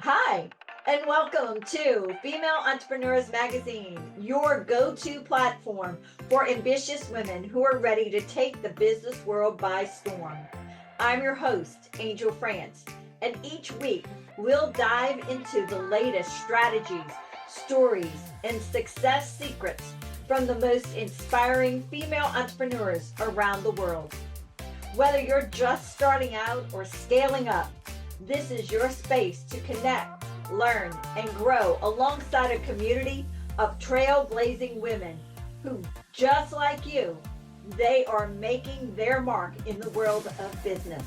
Hi, and welcome to Female Entrepreneurs Magazine, your go to platform for ambitious women who are ready to take the business world by storm. I'm your host, Angel France, and each week we'll dive into the latest strategies, stories, and success secrets from the most inspiring female entrepreneurs around the world. Whether you're just starting out or scaling up, this is your space to connect, learn, and grow alongside a community of trailblazing women who, just like you, they are making their mark in the world of business.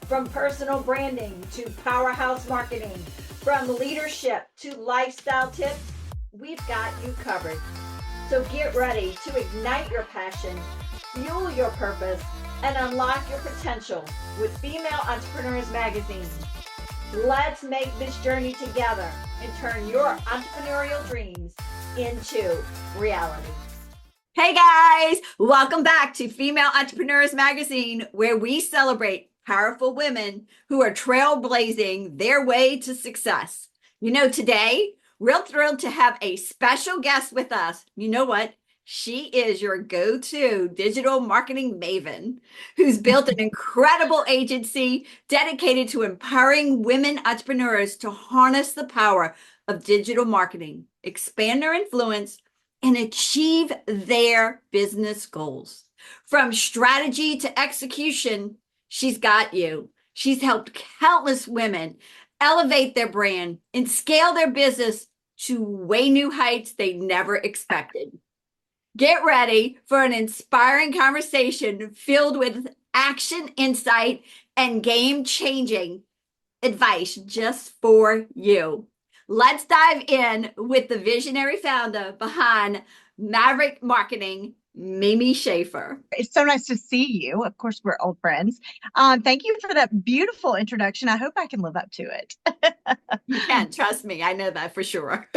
From personal branding to powerhouse marketing, from leadership to lifestyle tips, we've got you covered. So get ready to ignite your passion, fuel your purpose, and unlock your potential with Female Entrepreneurs Magazine. Let's make this journey together and turn your entrepreneurial dreams into reality. Hey guys, welcome back to Female Entrepreneurs Magazine, where we celebrate powerful women who are trailblazing their way to success. Today, we're thrilled to have a special guest with us. You know what? She is your go-to digital marketing maven who's built an incredible agency dedicated to empowering women entrepreneurs to harness the power of digital marketing, expand their influence, and achieve their business goals. From strategy to execution, she's got you. She's helped countless women elevate their brand and scale their business to way new heights they never expected. Get ready for an inspiring conversation filled with action, insight, and game-changing advice just for you. Let's dive in with the visionary founder behind Maverick Marketing, Mimi Sheffer. It's so nice to see you. Of course, we're old friends. Thank you for that beautiful introduction. I hope I can live up to it. You can, trust me. I know that for sure.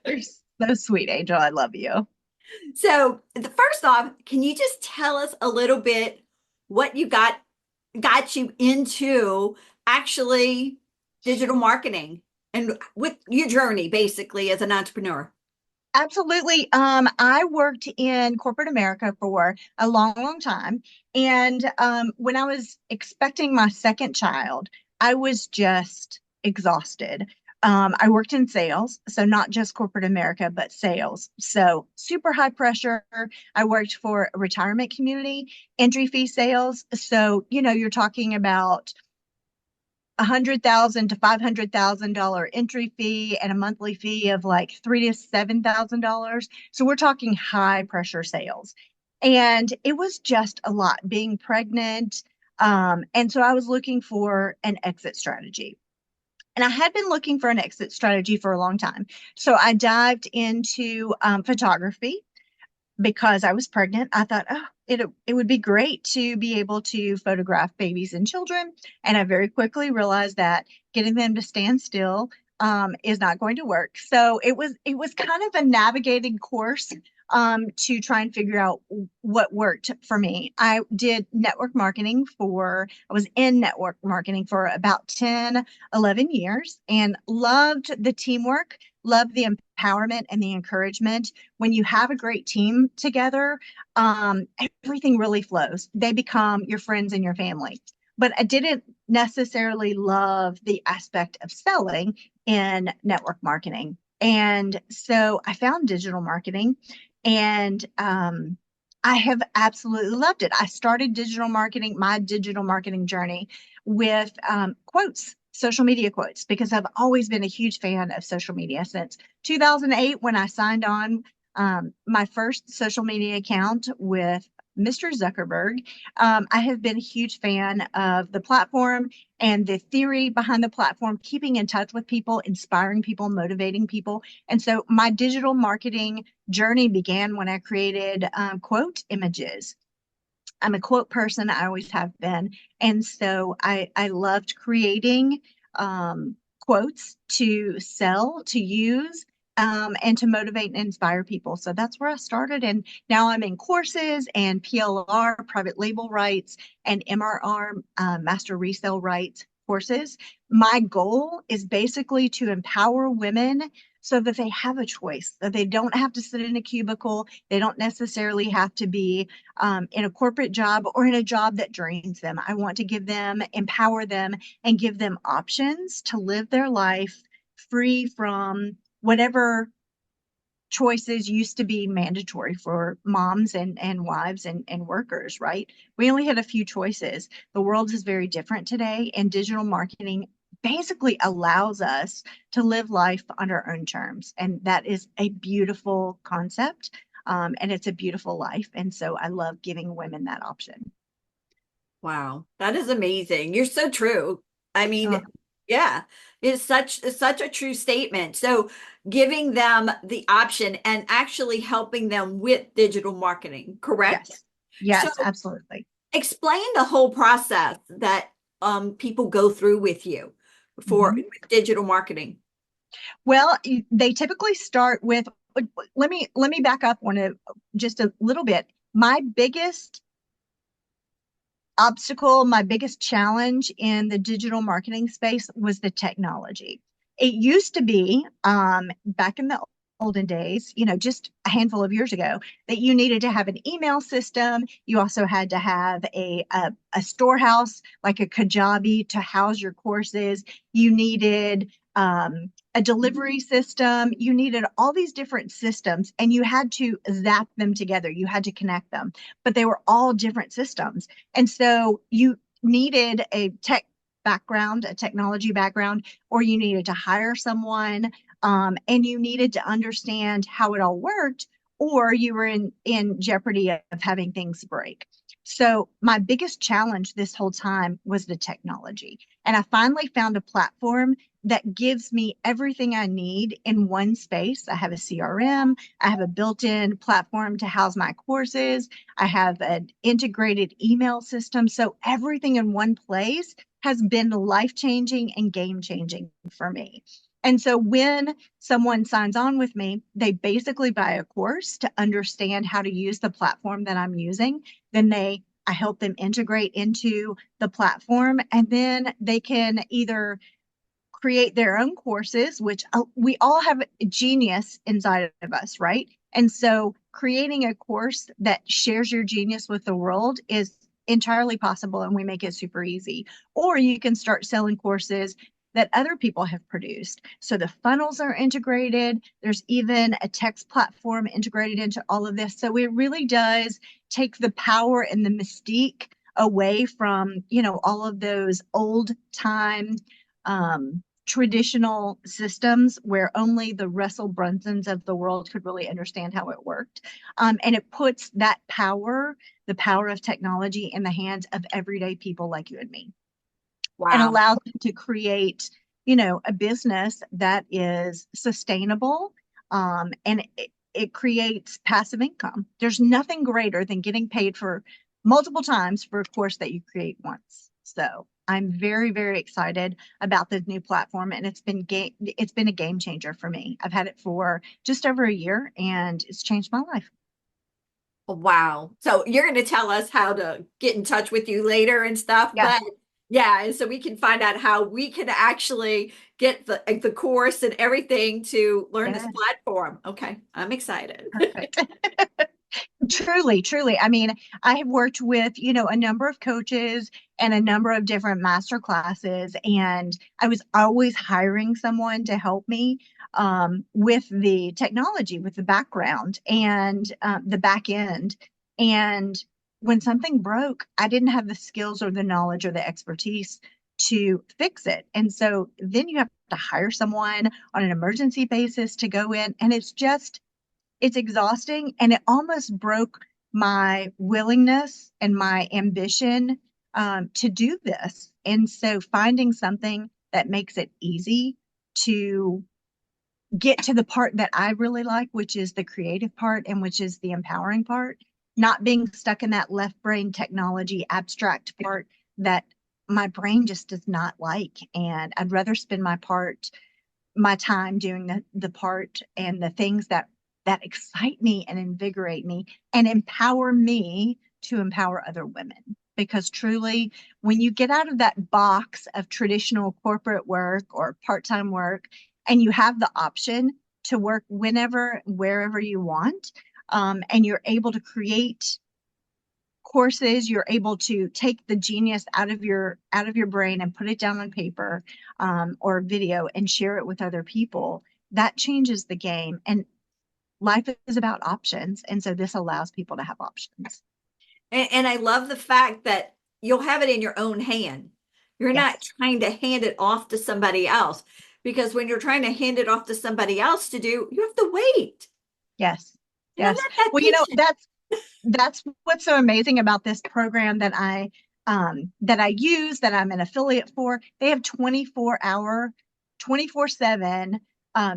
You're so sweet, Angel. I love you. So, first off, can you just tell us a little bit what you got you into actually digital marketing and with your journey basically as an entrepreneur? Absolutely. I worked in corporate America for a long, long time. And when I was expecting my second child, I was just exhausted. I worked in sales, so not just corporate America, but sales. So super high pressure. I worked for a retirement community, entry fee sales. So, you're talking about $100,000 to $500,000 entry fee and a monthly fee of like $3,000 to $7,000. So we're talking high pressure sales. And it was just a lot being pregnant. And so I was looking for an exit strategy. And I had been looking for an exit strategy for a long time. So I dived into photography because I was pregnant. I thought, it would be great to be able to photograph babies and children. And I very quickly realized that getting them to stand still is not going to work. So it was kind of a navigating course to try and figure out what worked for me. I was in network marketing for about 10, 11 years and loved the teamwork, loved the empowerment and the encouragement. When you have a great team together, everything really flows. They become your friends and your family. But I didn't necessarily love the aspect of selling in network marketing. And so I found digital marketing and I have absolutely loved it. I started my digital marketing journey with quotes, social media quotes, because I've always been a huge fan of social media since 2008 when I signed on my first social media account with Mr. Zuckerberg. I have been a huge fan of the platform and the theory behind the platform, keeping in touch with people, inspiring people, motivating people. And so my digital marketing journey began when I created quote images. I'm a quote person. I always have been. And so I loved creating quotes to sell, to use, and to motivate and inspire people. So that's where I started. And now I'm in courses and PLR, private label rights, and MRR, master resale rights courses. My goal is basically to empower women so that they have a choice, that they don't have to sit in a cubicle. They don't necessarily have to be in a corporate job or in a job that drains them. I want to give them, empower them, and give them options to live their life free from whatever choices used to be mandatory for moms and wives and workers, right? We only had a few choices. The world is very different today, and digital marketing basically allows us to live life on our own terms. And that is a beautiful concept. And it's a beautiful life. And so I love giving women that option. Wow, that is amazing. You're so true. I mean, Uh, yeah, it's such a true statement. So giving them the option and actually helping them with digital marketing, correct? yes, So yes, absolutely. explain the whole process that people go through with you for Mhm. with digital marketing. Well, they typically start with, let me back up just a little bit. My biggest obstacle, my biggest challenge in the digital marketing space was the technology. It used to be back in the olden days, just a handful of years ago, that you needed to have an email system. You also had to have a storehouse like a Kajabi to house your courses. You needed a delivery system. You needed all these different systems, and you had to zap them together. You had to connect them, but they were all different systems. And so you needed a tech background, a technology background, or you needed to hire someone, and you needed to understand how it all worked, or you were in jeopardy of having things break. So my biggest challenge this whole time was the technology. And I finally found a platform that gives me everything I need in one space. I have a CRM, I have a built-in platform to house my courses, I have an integrated email system. So everything in one place has been life-changing and game-changing for me. And so when someone signs on with me, they basically buy a course to understand how to use the platform that I'm using. Then I help them integrate into the platform, and then they can either create their own courses, which we all have genius inside of us, right? And so creating a course that shares your genius with the world is entirely possible, and we make it super easy. Or you can start selling courses that other people have produced. So the funnels are integrated. There's even a text platform integrated into all of this. So it really does take the power and the mystique away from, all of those old time traditional systems where only the Russell Brunsons of the world could really understand how it worked. And it puts that power, the power of technology, in the hands of everyday people like you and me, and Wow. allows them to create, a business that is sustainable. And it creates passive income. There's nothing greater than getting paid for multiple times for a course that you create once. So I'm very, very excited about this new platform, and it's been a game changer for me. I've had it for just over a year, and it's changed my life. Wow. So you're going to tell us how to get in touch with you later and stuff, Yeah, but yeah, and so we can find out how we can actually get the course and everything to learn this yeah, platform. Okay, I'm excited. perfect. Truly, truly. I mean, I have worked with, a number of coaches and a number of different master classes, and I was always hiring someone to help me with the technology, with the background and the back end. And when something broke, I didn't have the skills or the knowledge or the expertise to fix it. And so then you have to hire someone on an emergency basis to go in, and it's exhausting, and it almost broke my willingness and my ambition to do this. And so finding something that makes it easy to get to the part that I really like, which is the creative part and which is the empowering part, not being stuck in that left brain technology abstract part that my brain just does not like. And I'd rather spend my time doing the part and the things that excite me and invigorate me and empower me to empower other women, because truly, when you get out of that box of traditional corporate work or part-time work, and you have the option to work whenever, wherever you want, and you're able to create courses, you're able to take the genius out of your brain and put it down on paper, or video and share it with other people. That changes the game. And life is about options. And so this allows people to have options. And I love the fact that you'll have it in your own hand. You're not Yes. trying to hand it off to somebody else, because when you're trying to hand it off to somebody else to do, you have to wait. Yes. And I'm Yes. not that Well, patient. that's what's so amazing about this program that I use, that I'm an affiliate for. They have 24-hour, 24/7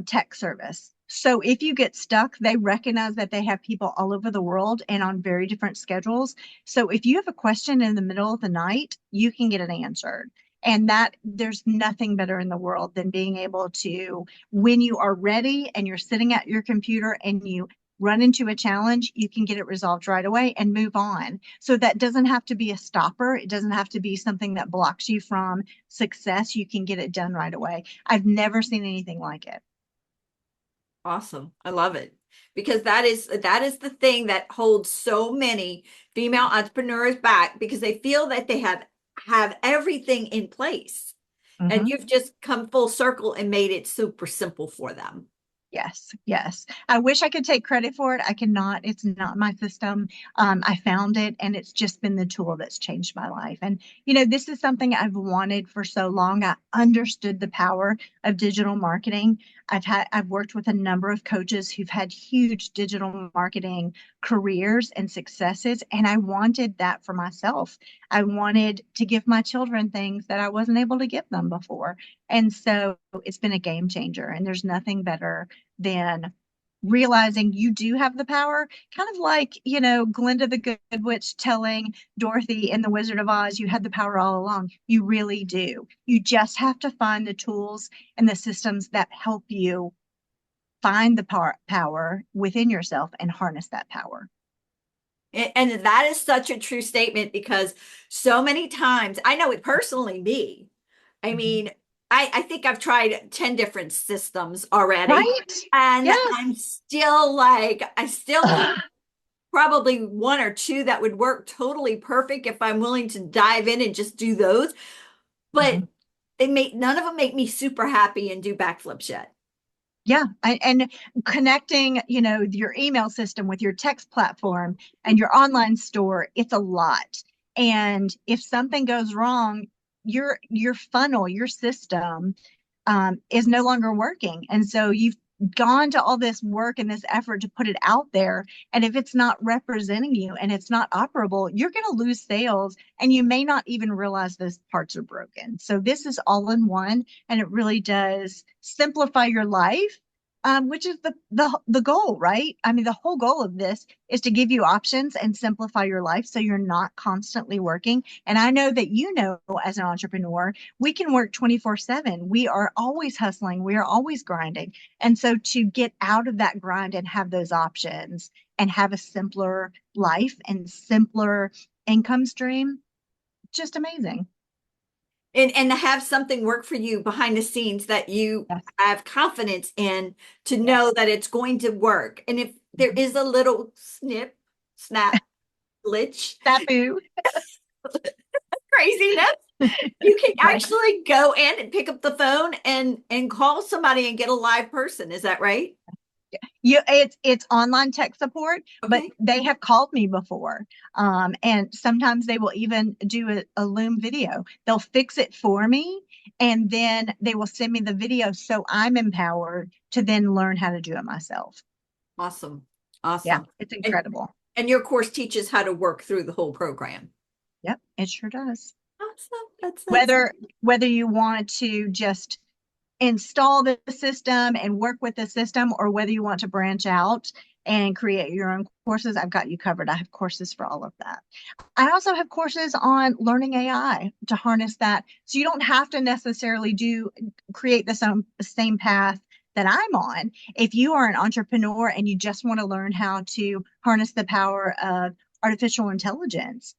tech service. So if you get stuck, they recognize that they have people all over the world and on very different schedules. So if you have a question in the middle of the night, you can get it answered. And that there's nothing better in the world than being able to, when you are ready and you're sitting at your computer and you run into a challenge, you can get it resolved right away and move on. So that doesn't have to be a stopper. It doesn't have to be something that blocks you from success. You can get it done right away. I've never seen anything like it. Awesome. I love it. Because that is the thing that holds so many female entrepreneurs back, because they feel that they have everything in place. And Mhm. you've just come full circle and made it super simple for them. Yes, yes. I wish I could take credit for it. I cannot. It's not my system. I found it, and it's just been the tool that's changed my life. And, this is something I've wanted for so long. I understood the power of digital marketing. I've worked with a number of coaches who've had huge digital marketing careers and successes, and I wanted that for myself. I wanted to give my children things that I wasn't able to give them before. And so it's been a game changer, and there's nothing better than realizing you do have the power, kind of like, Glinda the Good Witch telling Dorothy in The Wizard of Oz, you had the power all along. You really do. You just have to find the tools and the systems that help you find the power within yourself and harness that power. And that is such a true statement, because so many times, I know it personally, me. I Mhm. mean, I think I've tried 10 different systems already. Right? And Yes. I'm still like, I still have probably one or two that would work totally perfect if I'm willing to dive in and just do those. But Mhm. none of them make me super happy and do backflips yet. Yeah, and connecting, your email system with your text platform and your online store, it's a lot. And if something goes wrong, your funnel, your system, is no longer working. And so you've gone to all this work and this effort to put it out there. And if it's not representing you and it's not operable, you're going to lose sales, and you may not even realize those parts are broken. So this is all in one, and it really does simplify your life. Which is the goal, right? I mean, the whole goal of this is to give you options and simplify your life so you're not constantly working. And I know that, as an entrepreneur, we can work 24/7. We are always hustling. We are always grinding. And so to get out of that grind and have those options and have a simpler life and simpler income stream, just amazing. And to have something work for you behind the scenes that you Yes. have confidence in, to know Yes. that it's going to work. And if there Mhm. is a little snap, glitch, Taboo. craziness, you can Right. actually go in and pick up the phone and call somebody and get a live person. Is that right? It's online tech support, but Okay. they have called me before. And sometimes they will even do a Loom video. They'll fix it for me, and then they will send me the video so I'm empowered to then learn how to do it myself. Awesome. Yeah, Awesome. it's And incredible. and your course teaches how to work through the whole program. Yep, it sure does. Awesome. That's Whether you want to just install the system and work with the system, or whether you want to branch out and create your own courses, I've got you covered. I have courses for all of that. I also have courses on learning AI to harness that. So you don't have to necessarily create the same path that I'm on. If you are an entrepreneur and you just want to learn how to harness the power of artificial intelligence,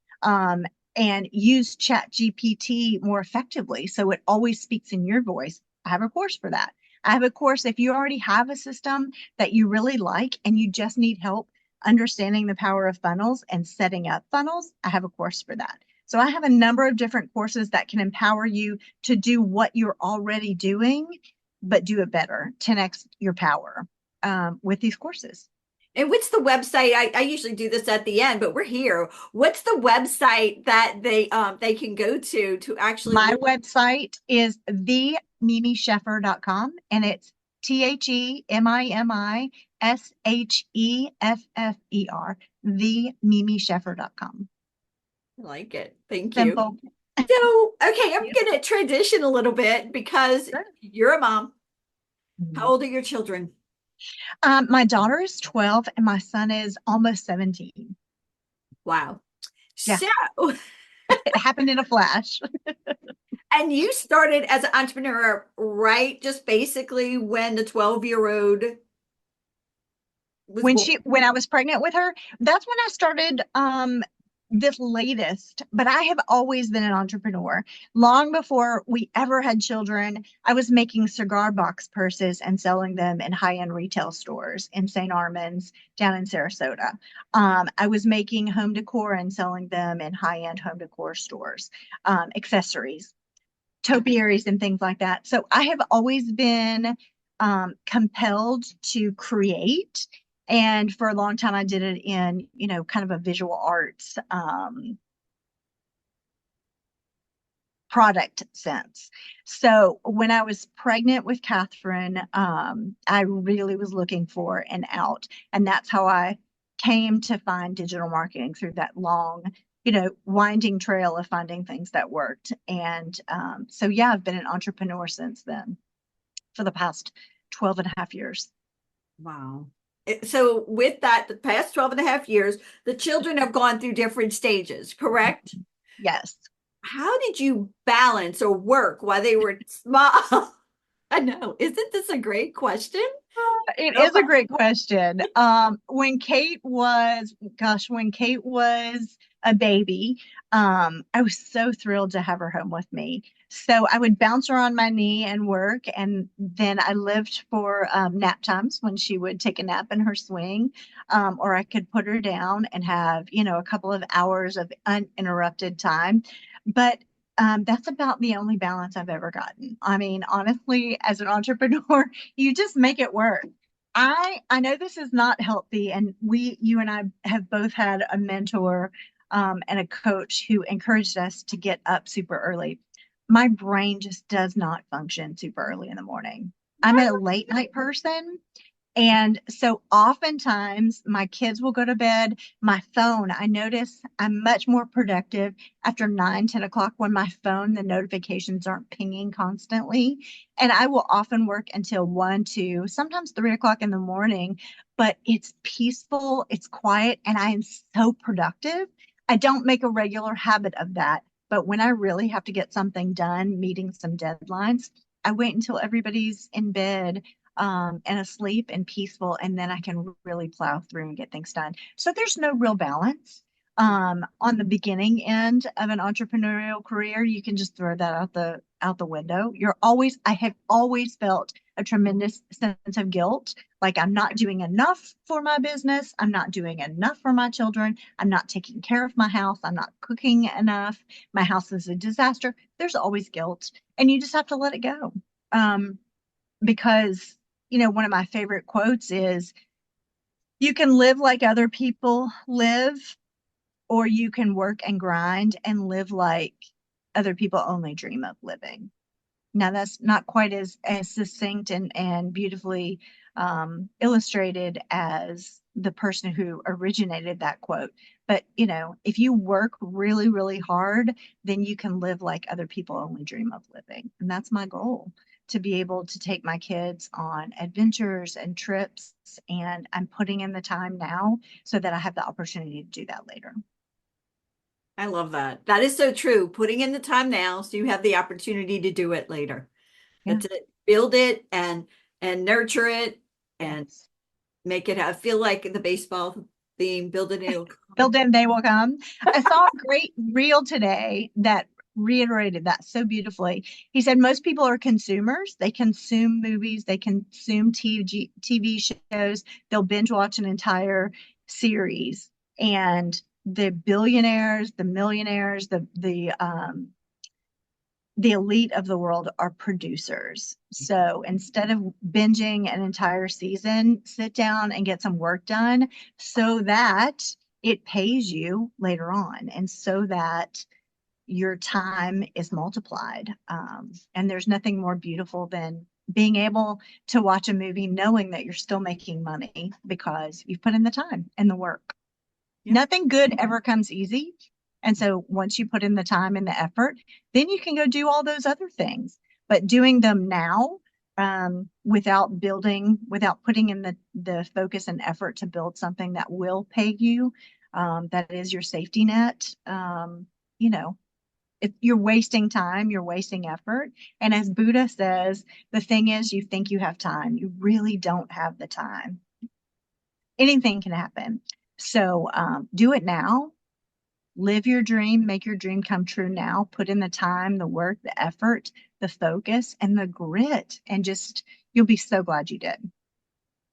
and use Chat GPT more effectively. So it always speaks in your voice. I have a course for that. I have a course if you already have a system that you really like and you just need help understanding the power of funnels and setting up funnels. I have a course for that. So I have a number of different courses that can empower you to do what you're already doing, but do it better, 10x your power with these courses. And what's the website? I usually do this at the end, but we're here. What's the website that they can go to actually My learn? website is themimisheffer.com, and it's TheMimisheffer, themimisheffer.com. I like it. Thank you. Simple. So, okay, I'm going to transition a little bit because you're a mom. How old are your children? My daughter is 12 and my son is almost 17. Wow. Yeah, So, it happened in a flash. and you started as an entrepreneur, right? Just basically when the 12-year-old was born. When I was pregnant with her, that's when I started this latest, but I have always been an entrepreneur. Long before we ever had children, I was making cigar box purses and selling them in high-end retail stores in St. Armand's down in Sarasota. I was making home decor and selling them in high-end home decor stores, accessories, topiaries and things like that. So I have always been compelled to create. And for a long time, I did it in, kind of a visual arts product sense. So when I was pregnant with Catherine, I really was looking for an out. And that's how I came to find digital marketing through that long, winding trail of finding things that worked. And so, yeah, I've been an entrepreneur since then for the past 12 and a half years. Wow. So with that, the past 12 and a half years, the children have gone through different stages, correct? Yes. How did you balance or work while they were small? I know. Isn't this a great question? It is a Nobody- great question. When Kate was a baby, I was so thrilled to have her home with me. So I would bounce her on my knee and work, and then I lived for nap times when she would take a nap in her swing, or I could put her down and have, a couple of hours of uninterrupted time. But that's about the only balance I've ever gotten. I mean, honestly, as an entrepreneur, you just make it work. I know this is not healthy, and you and I have both had a mentor and a coach who encouraged us to get up super early. My brain just does not function super early in the morning. I'm a late night person, and so oftentimes my kids will go to bed. My phone, I notice I'm much more productive after 9, 10 o'clock when my phone, the notifications aren't pinging constantly. And I will often work until 1, 2, sometimes 3 o'clock in the morning, but it's peaceful, it's quiet, and I am so productive. I don't make a regular habit of that. But when I really have to get something done, meeting some deadlines, I wait until everybody's in bed and asleep and peaceful, and then I can really plow through and get things done. So there's no real balance. On the beginning end of an entrepreneurial career, you can just throw that out the window. I have always felt a tremendous sense of guilt, like I'm not doing enough for my business, I'm not doing enough for my children, I'm not taking care of my house, I'm not cooking enough, my house is a disaster. There's always guilt, and you just have to let it go. Because one of my favorite quotes is, you can live like other people live, or you can work and grind and live like other people only dream of living. Now, that's not quite as succinct and beautifully illustrated as the person who originated that quote. But, if you work really, really hard, then you can live like other people only dream of living. And that's my goal, to be able to take my kids on adventures and trips. And I'm putting in the time now so that I have the opportunity to do that later. I love that. That is so true. Putting in the time now so you have the opportunity to do it later. Yeah. That's it. Build it and nurture it and Yes. make it have feel like the baseball theme, build a new. Build them, they will come. I saw a great reel today that reiterated that so beautifully. He said most people are consumers. They consume movies, they consume TV shows, they'll binge watch an entire series. And the billionaires, the millionaires, the elite of the world are producers. So instead of binging an entire season, sit down and get some work done so that it pays you later on and so that your time is multiplied. And there's nothing more beautiful than being able to watch a movie knowing that you're still making money because you've put in the time and the work. Yeah. Nothing good ever comes easy. And so once you put in the time and the effort, then you can go do all those other things. But doing them now, without building, without putting in the focus and effort to build something that will pay you, that is your safety net, you know, you're wasting time, you're wasting effort. And as Buddha says, the thing is, you think you have time, you really don't have the time. Anything can happen. So do it now. Live your dream, make your dream come true now. Put in the time, the work, the effort, the focus, and the grit. And just, you'll be so glad you did.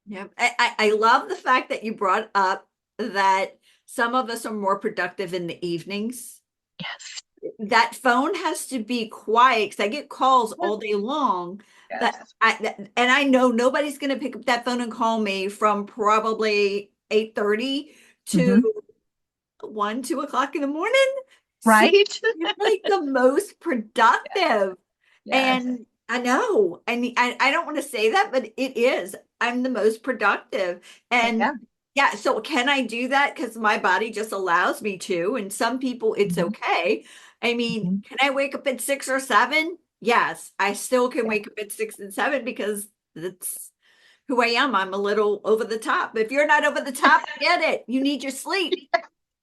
Yeah. I love the fact that you brought up that some of us are more productive in the evenings. Yes. That phone has to be quiet because I get calls all day long Yes. and I know nobody's going to pick up that phone and call me from probably 8:30 to Mm-hmm. 1, 2 o'clock in the morning. So Right? you're like the most productive. Yes. And I know, I mean, I don't want to say that, but it is. I'm the most productive. And Yeah. yeah, so can I do that? Because my body just allows me to. And some people, it's Mm-hmm. okay. I mean, Mm-hmm. can I wake up at 6 or 7? Yes, I still can Yeah. wake up at 6 and 7 because that's who I am. I'm a little over the top. If you're not over the top, I get it. You need your sleep.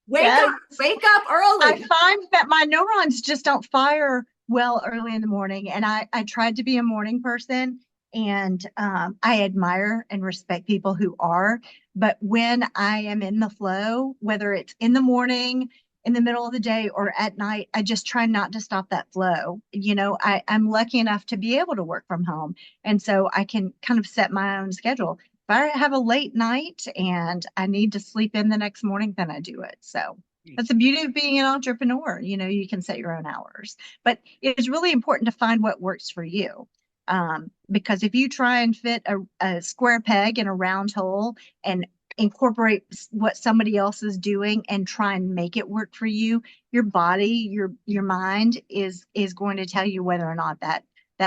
Yes. Wake up I early. find that my neurons just don't fire well early in the morning. And I tried to be a morning person and I admire and respect people who are. But when I am in the flow, whether it's in the morning, in the middle of the day, or at night, I just try not to stop that flow. You know, I'm lucky enough to be able to work from home. And so I can kind of set my own schedule. If I have a late night and I need to sleep in the next morning, then I do it. So that's the beauty of being an entrepreneur. You know, you can set your own hours, but it's really important to find what works for you. Because if you try and fit a square peg in a round hole and incorporate what somebody else is doing and try and make it work for you, your body, your mind is going to tell you whether or not that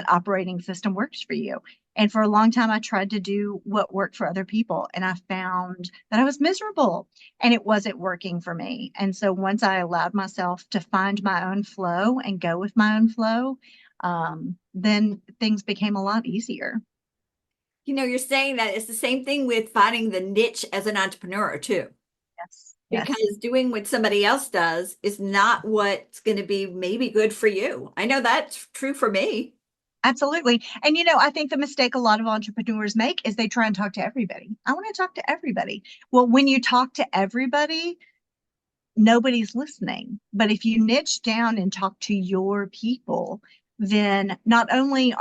operating system works for you. And for a long time, I tried to do what worked for other people, and I found that I was miserable and it wasn't working for me. And so once I allowed myself to find my own flow and go with my own flow, then things became a lot easier. You're saying that it's the same thing with finding the niche as an entrepreneur too, Yes. Yes. because doing what somebody else does is not what's going to be maybe good for you. I know that's true for me. Absolutely. And you know, I think the mistake a lot of entrepreneurs make is they try and talk to everybody. I want to talk to everybody. Well, when you talk to everybody, nobody's listening. But if you niche down and talk to your people, then not only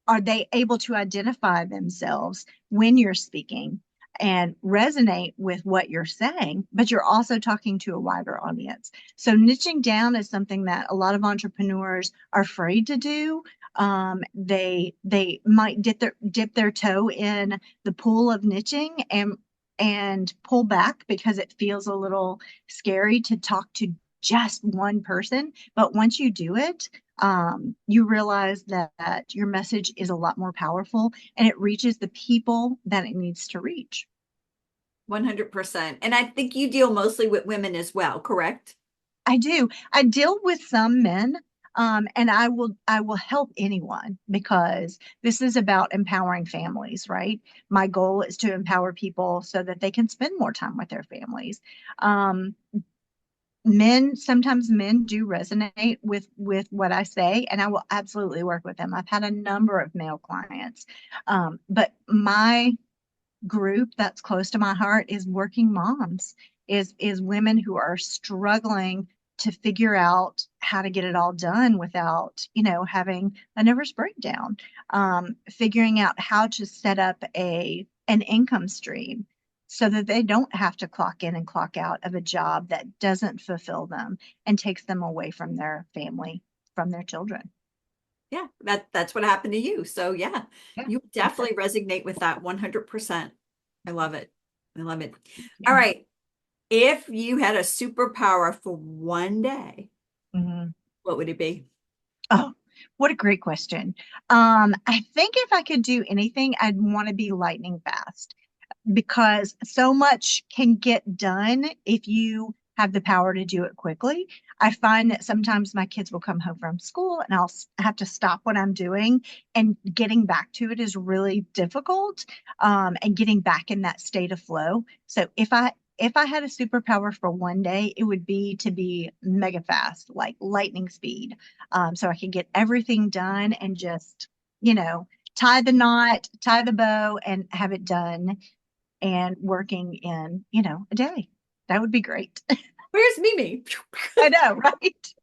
are they able to identify themselves when you're speaking and resonate with what you're saying, but you're also talking to a wider audience. So niching down is something that a lot of entrepreneurs are afraid to do. They might dip their toe in the pool of niching and pull back because it feels a little scary to talk to just one person. But once you do it, you realize that your message is a lot more powerful and it reaches the people that it needs to reach. 100%. And I think you deal mostly with women as well, correct? I do. I deal with some men, and I will help anyone because this is about empowering families, right? My goal is to empower people so that they can spend more time with their families. Um, sometimes men do resonate with what I say, and I will absolutely work with them. I've had a number of male clients, but group that's close to my heart is working moms, is women who are struggling to figure out how to get it all done without, having a nervous breakdown. Figuring out how to set up an income stream so that they don't have to clock in and clock out of a job that doesn't fulfill them and takes them away from their family, from their children. Yeah, that's what happened to you. So yeah, Yeah, you exactly. definitely resonate with that 100%. I love it. I love it. All Yeah. right. If you had a superpower for one day, Mhm. what would it be? Oh, what a great question. I think if I could do anything, I'd want to be lightning fast, because so much can get done if you have the power to do it quickly. I find that sometimes my kids will come home from school and have to stop what I'm doing, and getting back to it is really difficult, and getting back in that state of flow. So if I had a superpower for one day, it would be to be mega fast, like lightning speed, so I could get everything done and just, you know, tie the knot, tie the bow, and have it done and working in, a day. That would be great. Where's Mimi? I know, right?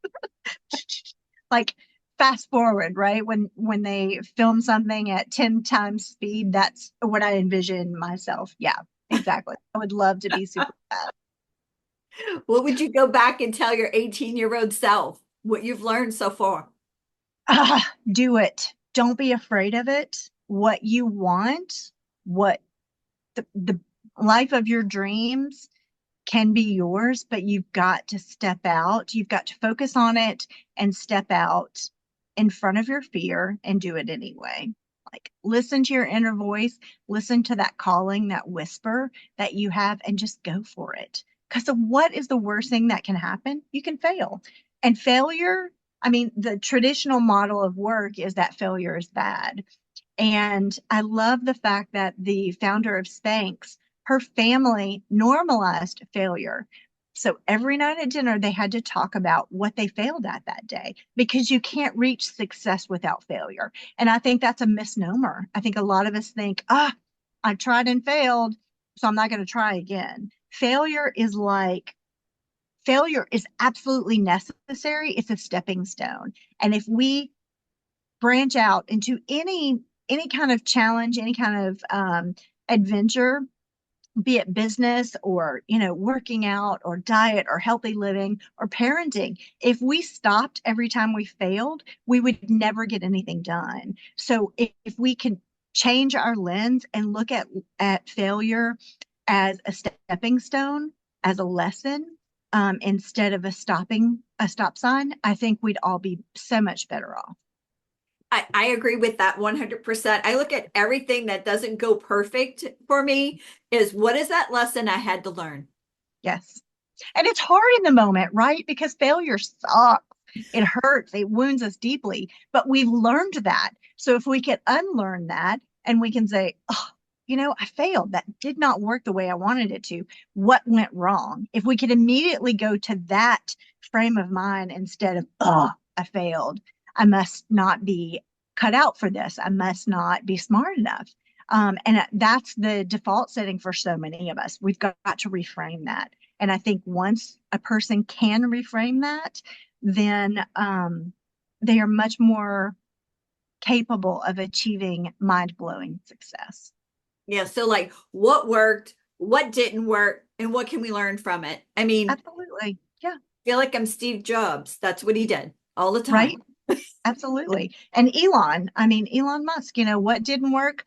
Like fast forward, right? When they film something at 10 times speed, that's what I envision myself. Yeah, exactly. I would love to be super fast. What would you go back and tell your 18-year-old self? What you've learned so far? Do it. Don't be afraid of it. What you want, what the life of your dreams can be yours, but you've got to step out. You've got to focus on it and step out in front of your fear and do it anyway. Like, listen to your inner voice, listen to that calling, that whisper that you have, and just go for it. Because what is the worst thing that can happen? You can fail. And failure, I mean, the traditional model of work is that failure is bad. And I love the fact that the founder of Spanx, her family normalized failure. So every night at dinner, they had to talk about what they failed at that day, because you can't reach success without failure. And I think that's a misnomer. I think a lot of us think, I tried and failed, so I'm not going to try again. Failure is absolutely necessary. It's a stepping stone. And if we branch out into any kind of challenge, any kind of adventure, be it business or working out or diet or healthy living or parenting. If we stopped every time we failed, we would never get anything done. So if we can change our lens and look at failure as a stepping stone, as a lesson, instead of a stop sign, I think we'd all be so much better off. I agree with that 100%. I look at everything that doesn't go perfect for me is what is that lesson I had to learn? Yes. And it's hard in the moment, right? Because failure sucks. It hurts. It wounds us deeply. But we've learned that. So if we can unlearn that and we can say, oh, I failed. That did not work the way I wanted it to. What went wrong? If we could immediately go to that frame of mind instead of, oh, I failed. I must not be cut out for this. I must not be smart enough. And that's the default setting for so many of us. We've got to reframe that. And I think once a person can reframe that, then they are much more capable of achieving mind-blowing success. Yeah, so like what worked, what didn't work, and what can we learn from it? I mean, Absolutely. Yeah. I feel like I'm Steve Jobs. That's what he did all the time. Right. Absolutely. And I mean, Elon Musk, what didn't work?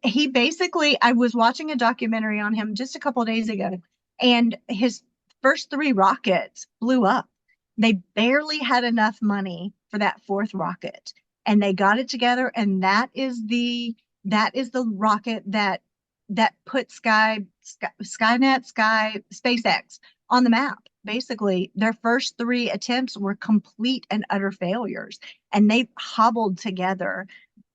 He basically, I was watching a documentary on him just a couple of days ago, and his first three rockets blew up. They barely had enough money for that fourth rocket, and they got it together, and that is the rocket that put SpaceX on the map. Basically, their first three attempts were complete and utter failures, and they hobbled together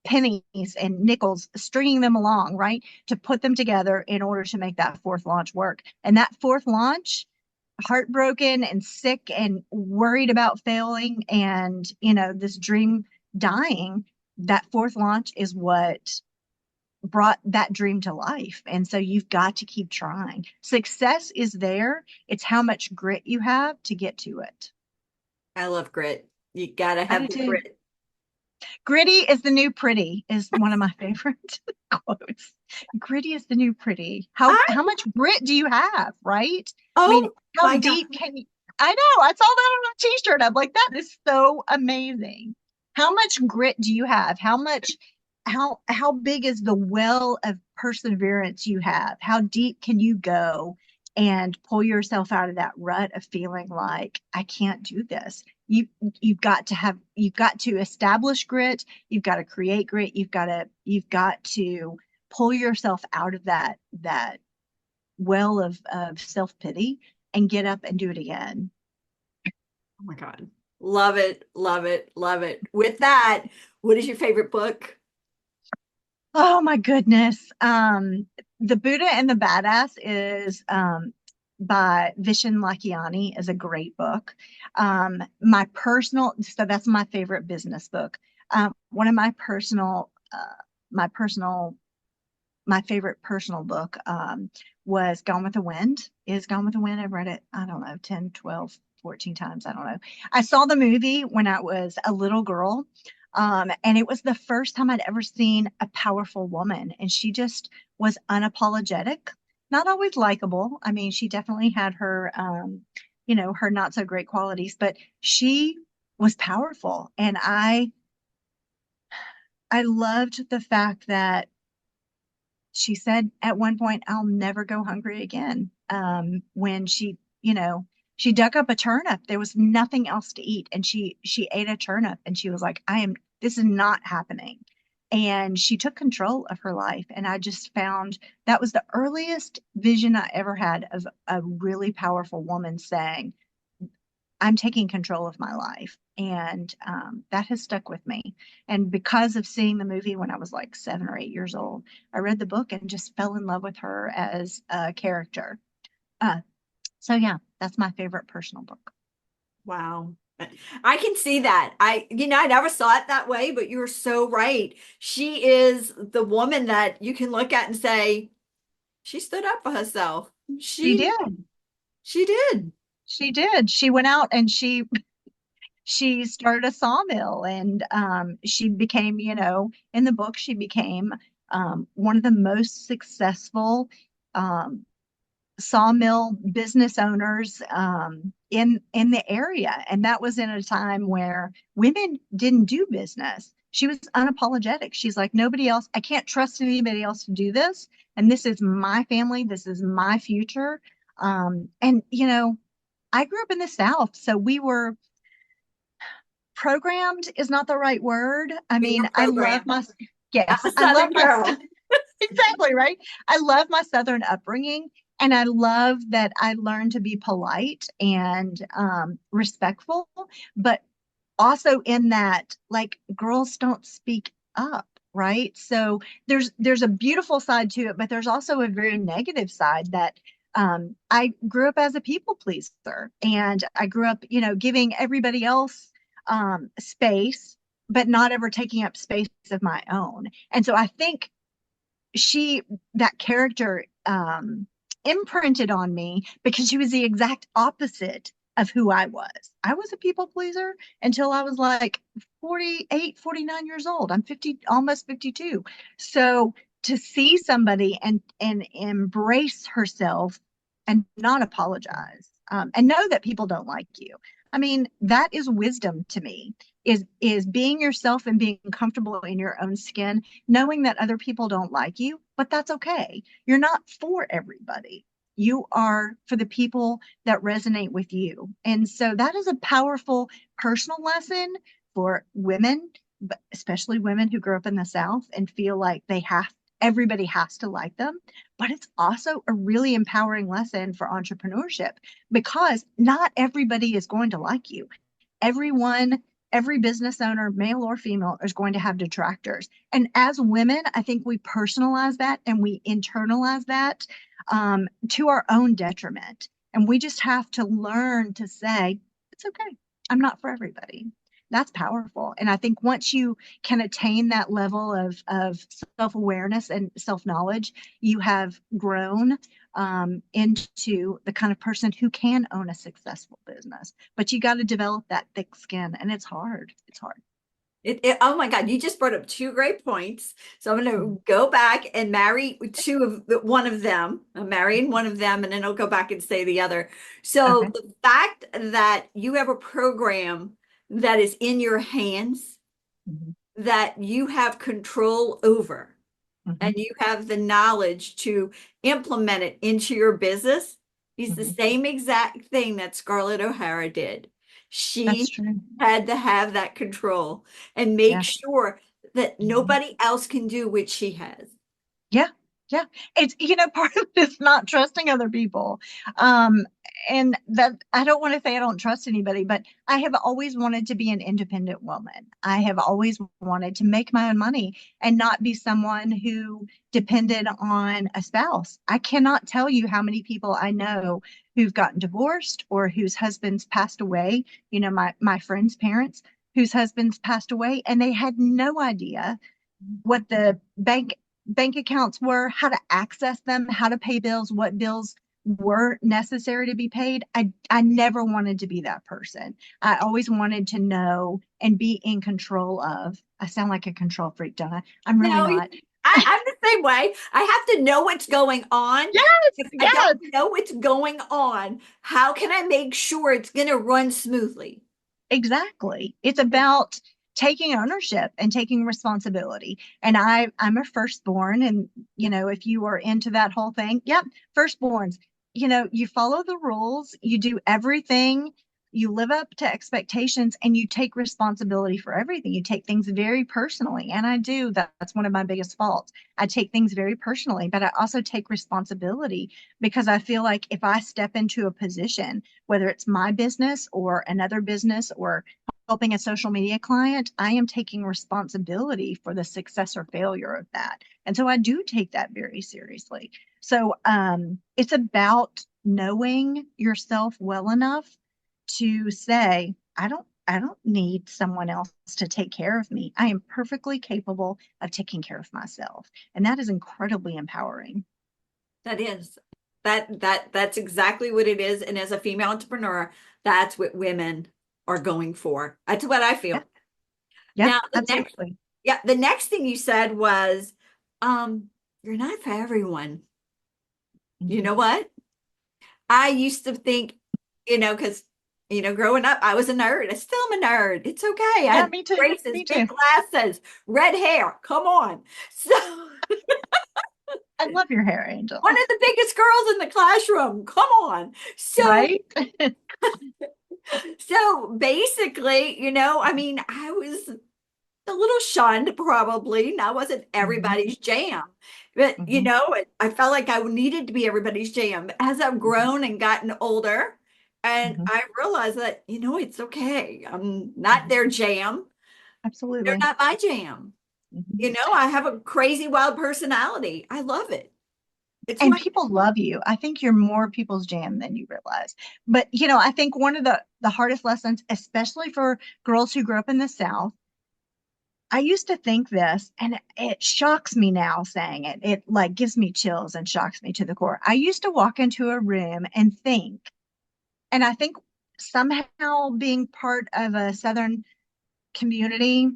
pennies and nickels, stringing them along, right, to put them together in order to make that fourth launch work. And that fourth launch, heartbroken and sick and worried about failing and, this dream dying, that fourth launch is what brought that dream to life. And so you've got to keep trying. Success is there. It's how much grit you have to get to it. I love grit. You gotta I do have the too. grit. Gritty is the new pretty is one of my favorite quotes. Gritty is the new pretty. I, How much grit do you have, right? I mean, oh how my God. deep can you? I know. I saw that on a t-shirt. I'm like, that is so amazing. How much grit do you have? How big is the well of perseverance you have? How deep can you go and pull yourself out of that rut of feeling like I can't do this? You've got to establish grit, you've got to create grit, you've got to pull yourself out of that well of self-pity and get up and do it again. Oh my God. Love it, love it, love it. With that, what is your favorite book? Oh my goodness. The Buddha and the Badass is by Vishen Lakhiani is a great book. So that's my favorite business book. One of my personal my favorite personal book was Gone with the Wind. Is Gone with the Wind. I've read it, I don't know, 10, 12, 14 times. I don't know. I saw the movie when I was a little girl. And it was the first time I'd ever seen a powerful woman. And she just was unapologetic, not always likable. I mean, she definitely had her, her not so great qualities, but she was powerful. And I loved the fact that she said at one point, I'll never go hungry again. When she dug up a turnip, there was nothing else to eat. And she ate a turnip and she was like, this is not happening. And she took control of her life. And I just found that was the earliest vision I ever had of a really powerful woman saying, I'm taking control of my life. And that has stuck with me. And because of seeing the movie when I was like 7 or 8 years old, I read the book and just fell in love with her as a character. Uh, so, yeah, that's my favorite personal book. Wow. I can see that. I never saw it that way, but you are so right. She is the woman that you can look at and say, she stood up for herself. She She did. she did. She did. She went out and she started a sawmill and she became, in the book, she became one of the most successful um, sawmill business owners in the area. And that was in a time where women didn't do business. She was unapologetic. She's like, nobody else, I can't trust anybody else to do this. And this is my family. This is my future. And, I grew up in the South. So we were programmed is not the right word. I We mean, were programmed. I'm yes, a I love Southern my, girl. exactly right. I love my Southern upbringing. And I love that I learned to be polite and respectful, but also in that, like, girls don't speak up, right? So there's a beautiful side to it, but there's also a very negative side that I grew up as a people pleaser, and I grew up, giving everybody else space, but not ever taking up space of my own. And so I think she that character imprinted on me because she was the exact opposite of who I was. I was a people pleaser until I was like 48, 49 years old. I'm 50, almost 52. So to see somebody and embrace herself and not apologize, and know that people don't like you. I mean, that is wisdom to me, is being yourself and being comfortable in your own skin, knowing that other people don't like you, but that's okay. You're not for everybody. You are for the people that resonate with you. And so that is a powerful personal lesson for women, but especially women who grew up in the South and feel like everybody has to like them. But it's also a really empowering lesson for entrepreneurship because not everybody is going to like you. Everyone, every business owner, male or female, is going to have detractors. And as women, I think we personalize that and we internalize that to our own detriment. And we just have to learn to say, it's okay. I'm not for everybody. that's powerful. And I think once you can attain that level of self-awareness and self-knowledge, you have grown into the kind of person who can own a successful business. But you got to develop that thick skin, and it's hard. It's hard. Oh my God, you just brought up two great points. So I'm going Mhm. to go back and marry one of them. I'm marrying one of them, and then I'll go back and say the other. So Okay. the fact that you have a program that is in your hands, Mhm. that you have control over, and Mhm. you have the knowledge to implement it into your business, is the Mhm. same exact thing that Scarlett O'Hara did. That's She true. had to have that control and make Yeah. sure that Mhm. nobody else can do what she has. Yeah, yeah. It's, part of it is not trusting other people. Um, and that I don't want to say I don't trust anybody, but I have always wanted to be an independent woman. I have always wanted to make my own money and not be someone who depended on a spouse. I cannot tell you how many people I know who've gotten divorced or whose husbands passed away, my friends' parents whose husbands passed away, and they had no idea what the bank accounts were, how to access them, how to pay bills, what bills were necessary to be paid. I never wanted to be that person. I always wanted to know and be in control of. I sound like a control freak, don't I? I'm really No, not. I'm the same way. I have to know what's going on. Yes, If I don't yes. know what's going on, how can I make sure it's going to run smoothly? Exactly. It's about taking ownership and taking responsibility. And I'm a firstborn, and if you are into that whole thing, yep, firstborns. You follow the rules, you do everything, you live up to expectations, and you take responsibility for everything. You take things very personally, and I do. That's one of my biggest faults. I take things very personally, but I also take responsibility because I feel like if I step into a position, whether it's my business or another business or helping a social media client, I am taking responsibility for the success or failure of that. And so I do take that very seriously. So it's about knowing yourself well enough to say, I don't need someone else to take care of me. I am perfectly capable of taking care of myself. And that is incredibly empowering. That is that's exactly what it is. And as a female entrepreneur, that's what women are going for. That's what I Yeah, feel. yeah, Now, absolutely. the next thing you said was, you're not for everyone. You Mhm. know what? I used to think, because growing up, I was a nerd. I still am a nerd. It's okay. I Yeah, had me too. braces, Me big too. glasses, red hair. Come on. So I love your hair, Angel. one of the biggest girls in the classroom. Come on. So Right? So basically, I mean, I was a little shunned probably. That wasn't Mhm. everybody's jam. But, Mhm. I felt like I needed to be everybody's jam. As I've Mhm. grown and gotten older, and Mhm. I realized that, it's okay. I'm not Mhm. their jam. They're Absolutely. not my jam. Mhm. I have a crazy wild personality. I love it. It's who And I people love you. I think you're more people's jam than you realize. But, I think one of the hardest lessons, especially for girls who grew up in the South, I used to think this, and it shocks me now saying it. It like gives me chills and shocks me to the core. I used to walk into a room and think, and I think somehow being part of a Southern community,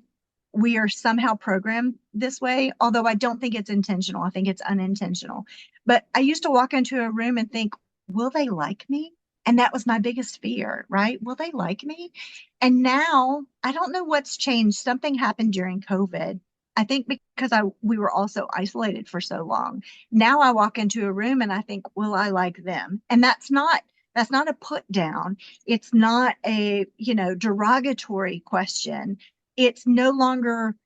we are somehow programmed this way, although I don't think it's intentional. I think it's unintentional. But I used to walk into a room and think, will they like me? And that was my biggest fear, right? Will they like me? And now I don't know what's changed. Something happened during COVID. I think because we were also isolated for so long. Now I walk into a room and I think, will I like them? And that's not a put down. It's not a, derogatory question. It's no longer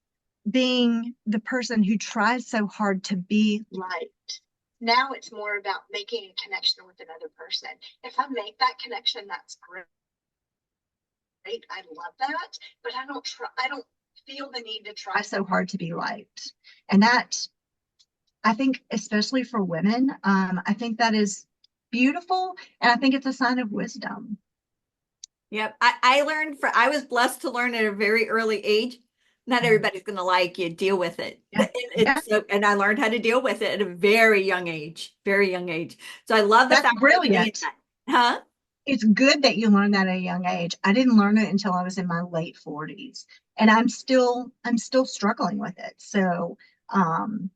being the person who tries so hard to be liked. Now it's more about making a connection with another person. If I make that connection, that's great. I love that, but I don't feel the need to try so hard to be liked. And that, I think, especially for women, I think that is beautiful. And I think it's a sign of wisdom. Yep. I was blessed to learn at a very early age. Not everybody's going to like you, deal with it. Yeah. Yeah. And I learned how to deal with it at a very young age, very young age. So I love the That's fact that you're saying brilliant. that. Huh? It's good that you learned that at a young age. I didn't learn it until I was in my late 40s, and I'm still struggling with it. So, um,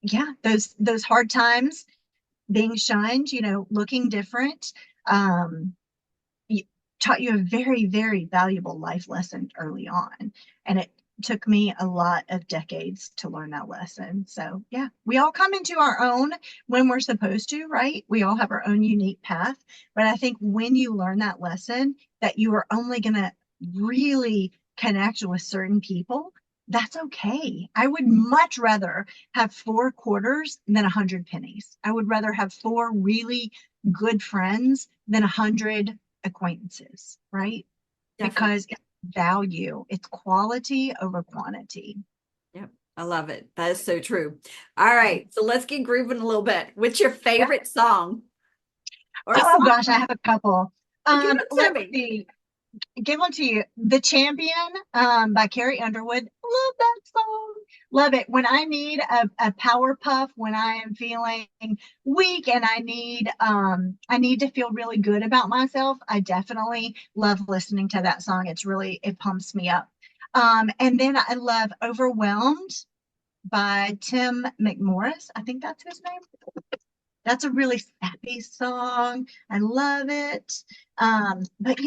yeah, those hard times, being shunned, looking different, um, taught you a very, very valuable life lesson early on. And it took me a lot of decades to learn that lesson. So, yeah, we all come into our own when we're supposed to, right? We all have our own unique path. But I think when you learn that lesson, that you are only going to really connect with certain people, that's okay. I would much rather have 4 quarters than 100 pennies. I would rather have 4 really good friends than 100 acquaintances, right? Definitely. Because it's value, it's quality over quantity. Yep. I love it. That is so true. All right. So let's get grooving a little bit. What's your Yeah. favorite song or Oh song? gosh, I have a couple. Give it to Let's me. see. Give one to you. The Champion by Carrie Underwood. Love that song. Love it. When I need a power puff, when I am feeling weak and I need to feel really good about myself, I definitely love listening to that song. It pumps me up. And then I love Overwhelmed by Tim McMorris. I think that's his name. That's a really sappy song. I love it. But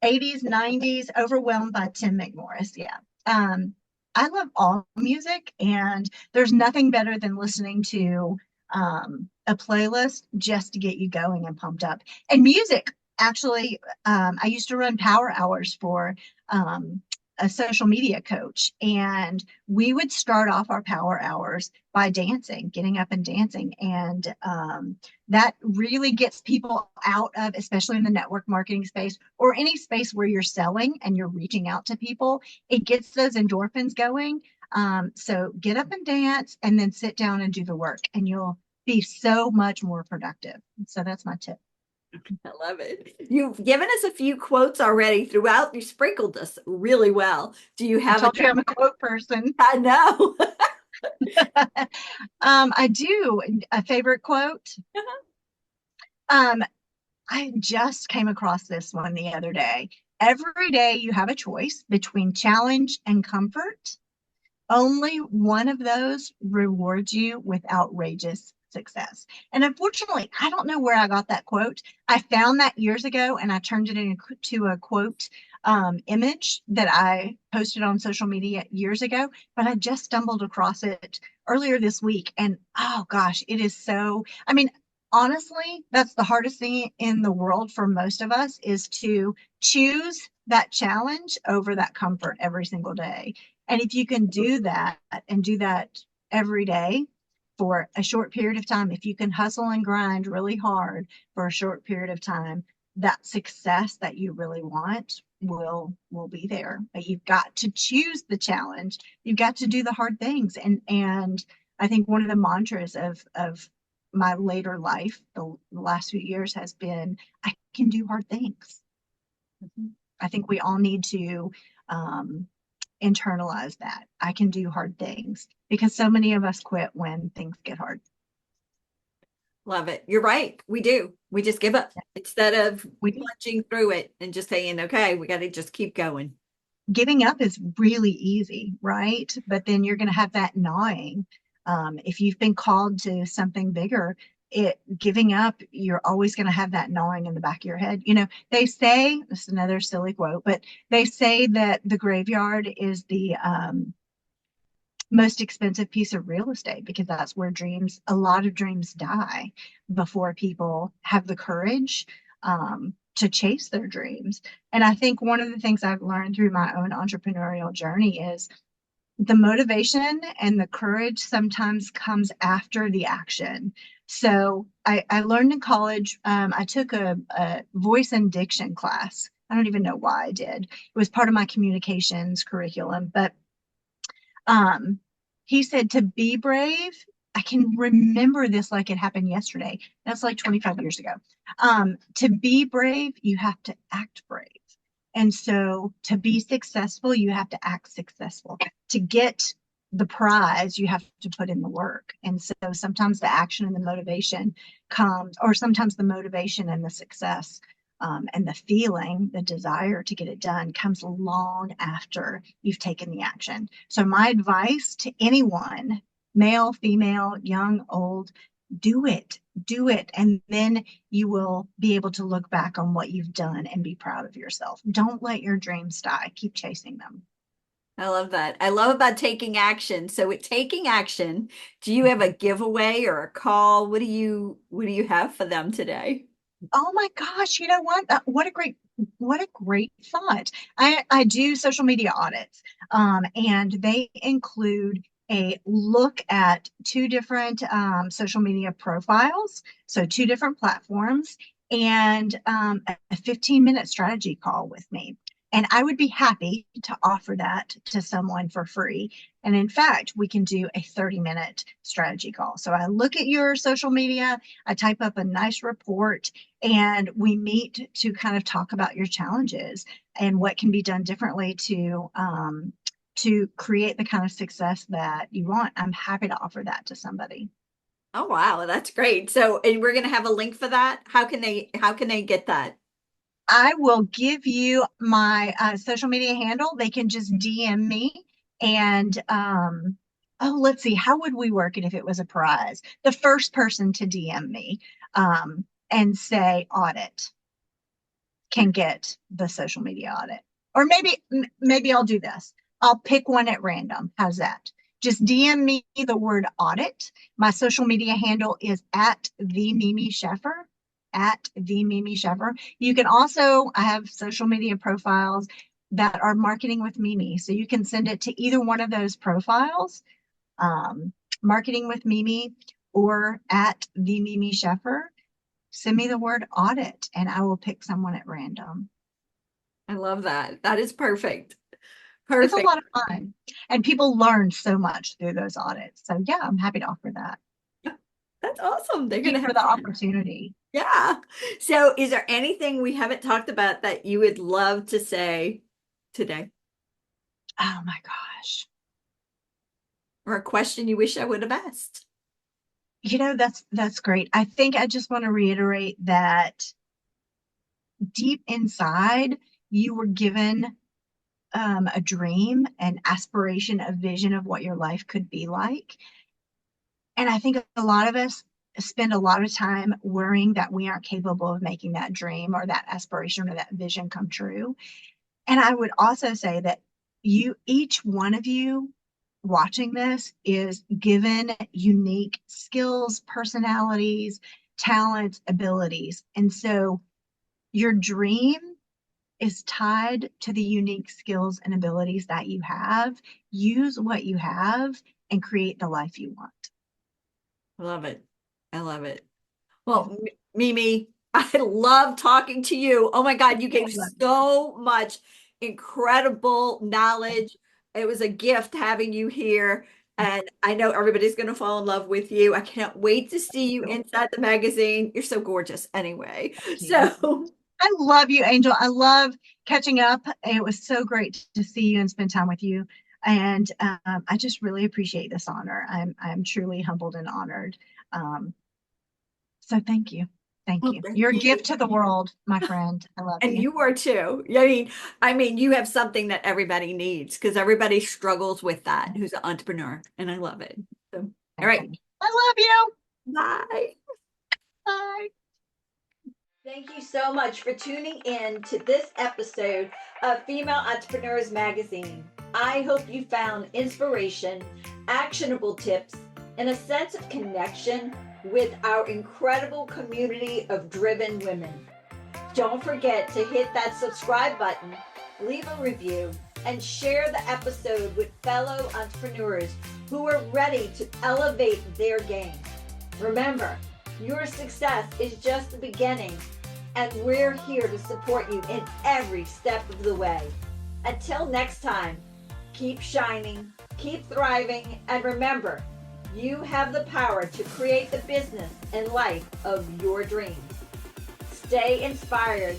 80s, 90s, Overwhelmed by Tim McMorris. Yeah. Um, I love all music, and there's nothing better than listening to a playlist just to get you going and pumped up. And music, actually, I used to run power hours for um, a social media coach, and we would start off our power hours by dancing, getting up and dancing. And that really gets people out of, especially in the network marketing space or any space where you're selling and you're reaching out to people, it gets those endorphins going. So get up and dance and then sit down and do the work, and you'll be so much more productive. So that's my tip. I love it. You've given us a few quotes already throughout. You sprinkled us really well. Do you I have a told you I'm a quote person. I know. I do. A favorite quote. Um, I just came across this one the other day. Every day you have a choice between challenge and comfort. Only one of those rewards you with outrageous success. And unfortunately, I don't know where I got that quote. I found that years ago and I turned it into a quote image that I posted on social media years ago, but I just stumbled across it earlier this week. And oh gosh, it is so, I mean, honestly, that's the hardest thing in the world for most of us is to choose that challenge over that comfort every single day. And if you can do that and do that every day for a short period of time, if you can hustle and grind really hard for a short period of time, that success that you really want will be there. But you've got to choose the challenge. You've got to do the hard things. And I think one of the mantras of my later life, the last few years, has been I can do hard things. I think we all need to um, internalize that. I can do hard things because so many of us quit when things get hard. Love it. You're right. We do. We just give up instead of We do. punching through it and just saying, okay, we got to just keep going. Giving up is really easy, right? But then you're going to have that gnawing. If you've been called to something bigger, it giving up, you're always going to have that gnawing in the back of your head. They say, this is another silly quote, but they say that the graveyard is the most expensive piece of real estate because that's where a lot of dreams die before people have the courage to chase their dreams. And I think one of the things I've learned through my own entrepreneurial journey is the motivation and the courage sometimes comes after the action. So I learned in college, I took a voice and diction class. I don't even know why I did. It was part of my communications curriculum, but um, he said to be brave I can remember this like it happened yesterday. That's like 25 years ago. To be brave, you have to act brave. And so to be successful, you have to act successful. To get the prize, you have to put in the work. And so sometimes the action and the motivation comes, or sometimes the motivation and the success and the feeling, the desire to get it done comes long after you've taken the action. So my advice to anyone, male, female, young, old, do it, do it. And then you will be able to look back on what you've done and be proud of yourself. Don't let your dreams die. Keep chasing them. I love that. I love about taking action. So with taking action, do you have a giveaway or a call? What do you have for them today? Oh my gosh, you know what? What a great thought. I do social media audits, and they include a look at two different social media profiles, so two different platforms, and a 15-minute strategy call with me. And I would be happy to offer that to someone for free. And in fact, we can do a 30-minute strategy call. So I look at your social media, I type up a nice report, and we meet to kind of talk about your challenges and what can be done differently to create the kind of success that you want. I'm happy to offer that to somebody. Oh wow, that's great. So, and we're going to have a link for that. How can they get that? I will give you my social media handle. They can just DM me and oh, let's see, how would we work it if it was a prize? The first person to DM me and say audit can get the social media audit. Or maybe I'll do this. I'll pick one at random. How's that? Just DM me the word audit. My social media handle is at the Mimi Sheffer. At the Mimi Sheffer. You can also, I have social media profiles that are marketing with Mimi. So you can send it to either one of those profiles, marketing with Mimi or at the Mimi Sheffer. Send me the word audit and I will pick someone at random. I love that. That is perfect. It's a Perfect. lot of fun. And people learn so much through those audits. So yeah, I'm happy to offer that. That's awesome. They're going Thank to you for have the fun. opportunity. Yeah. So, is there anything we haven't talked about that you would love to say today, Oh my gosh. or a question you wish I would have asked? That's great. I think I just want to reiterate that deep inside, you were given a dream, an aspiration, a vision of what your life could be like. And I think a lot of us spend a lot of time worrying that we aren't capable of making that dream or that aspiration or that vision come true. And I would also say that each one of you watching this is given unique skills, personalities, talents, abilities. And so your dream is tied to the unique skills and abilities that you have. Use what you have and create the life you want. I love it. I love it. Well, Mimi, I love talking to you. Oh my God, you gave so much incredible knowledge. It was a gift having you here. And I know everybody's going to fall in love with you. I can't wait to see you inside the magazine. You're so gorgeous anyway. So, I love you, Angel. I love catching up. It was so great to see you and spend time with you. And I just really appreciate this honor. I'm truly humbled and honored. Um, so thank you. Thank well, you. thank You're a you. gift to the world, my friend. I love And you. you are too. I mean, you have something that everybody needs because everybody struggles with that who's an entrepreneur. And I love it. So, all Thank right. you. I love you. Bye. Bye. Thank you so much for tuning in to this episode of Female Entrepreneurs Magazine. I hope you found inspiration, actionable tips, and a sense of connection with our incredible community of driven women. Don't forget to hit that subscribe button, leave a review, and share the episode with fellow entrepreneurs who are ready to elevate their game. Remember, your success is just the beginning, and we're here to support you in every step of the way. Until next time, keep shining, keep thriving, and remember, You have the power to create the business and life of your dreams. Stay inspired,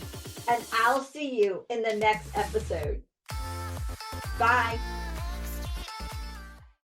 and I'll see you in the next episode. Bye.